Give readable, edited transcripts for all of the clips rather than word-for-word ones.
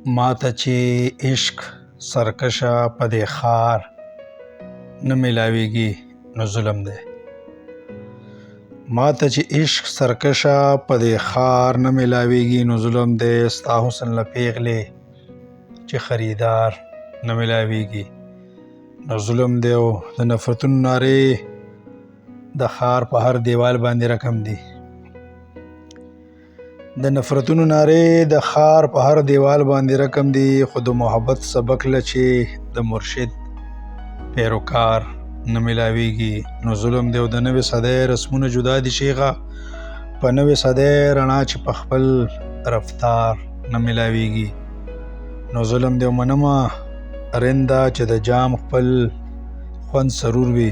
ماته چې عشق سرکشه په دې ښار نه میلاویږي نو ظلم دی. ماته چې عشق سرکشه په دې ښار نه میلاویږي نو ظلم دی. ستا حسن له پیغلې چې خریدار نه میلاویږي نو ظلم دی. او د نفرتونو نارې د ښار په هر دیوال باندې رقم دي. د نفرتونو نارې د ښار په هر دیوال باندې رقم دي. خو د محبت سبق له چې د مرشد پیروکار نه میلاویږي نو ظلم دی. او د نوې صدۍ رسمونه جدا دي شیخه په نوې صدۍ رڼا چې په خپل رفتار نه میلاویږي نو ظلم دی. او منمه رنده چې د جام خپل خوند سرور وي،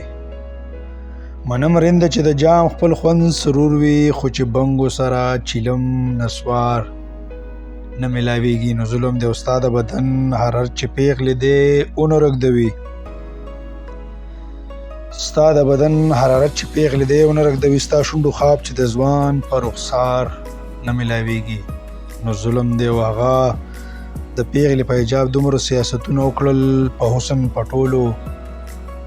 منم رنده چې د جام خپل خوند سرور وي، خو چې بنګو سره چیلم نسوار نه میلاویږي نو ظلم دی. او ستا د بدن حرارت چې پیغلې دی اونو رږدوي، ستا د بدن حرارت چې پیغلې دی اونو رږدوي، ستا شونډو خواب چې د ځوان په رخسار نه میلاویږي نو ظلم دی. او هغه د پیغلې په حجاب دومره سیاستونه وکړل په حسن په ټولو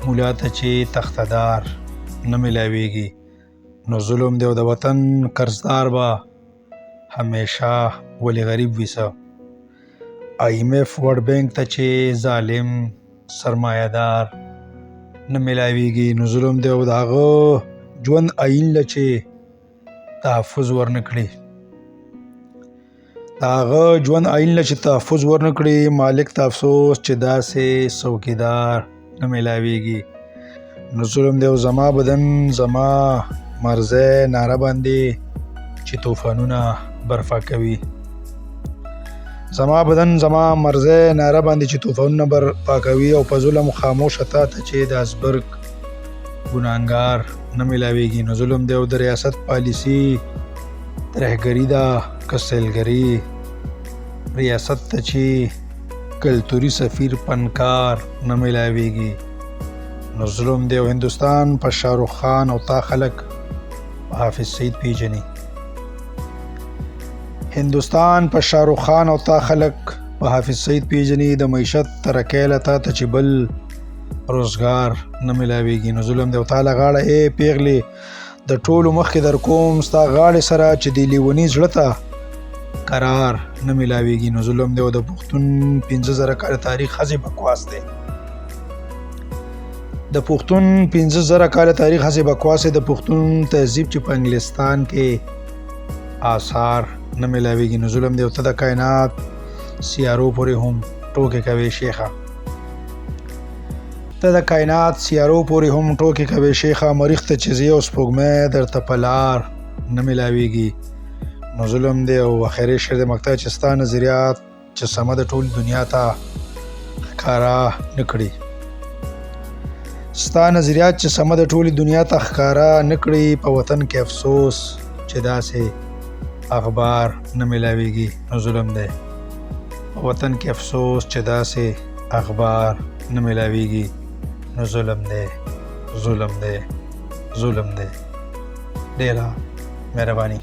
مولا ته چې تختدار نه میلاویږي نو ظلم دی. او د وطن قرضدار به همیشه ولی غریب ویسه. IMF ورلډ بینک ته چې ظالم سرمایه دار نه میلاویږي نو ظلم دی. او د هغه ژوند آیین له چې تحفظ ورنکړي، د هغه ژوند آیین له چې تحفظ ورنکړي، مالک ته افسوس چې داسې څوکیدار نه میلاویږي نو ظلم دی. او زما بدن زما مرزه ناره باندې چې طوفانونه برفا کوي، زما بدن زما مرزه ناره باندې چې طوفانونه برپا کوي. او په ظلم خاموش تا ته چې د ازبرګ ګناهګار نه میلاویږي نو ظلم دی. او د ریاست پالیسی ترهګري ده که سیلګري، ریاست ته چې کلتوري سفیر پنکار نه میلاویږي نو ظلم دی. او هندوستان په شاهرخ خان او تا خلک په حافظ سعید پیژني، هندوستان په شاهرخ خان او تا خلک په حافظ سعید پیژني. د معیشت ترقۍ له تا ته چې بل روزګار نه میلاویږي نو ظلم دی. او تا له غاړه ای پیغلې د ټولو مخکې در کوم ستا غاړې سره چې د لیوني زړه ته قرار نه میلاویږي نو ظلم دی. او د پښتون 15,000 کاله تاریخ هسې بکواس دی، د پښتون 15,000 کاله تاریخ هسې بکواس دی. د پښتون تهذیب چې په انګلستان کې آثار نه میلاویږي نو ظلم دی. او ته د کائنات سیارو پورې هم ټوکې کوي شیخه، ته د کائنات سیارو پورې هم ټوکې کوي شیخه. مریخ ته چې ځې او سپوږمۍ درته په لار نه میلاویږي نو ظلم دی. او اخري شعر د مقطع چې ستا نظریات چې سمه د ټول دنیا ته ښکارا نه کړي، ستا نظریات چې سمه د ټولې دنیا ته ښکارا نه کړي، په وطن کې افسوس چې داسې اخبار نه میلاویږي نو ظلم دی. په وطن کې افسوس چې داسې اخبار نه میلاویږي نو ظلم دی، ظلم دی، ظلم دی. ډیره مهرباني.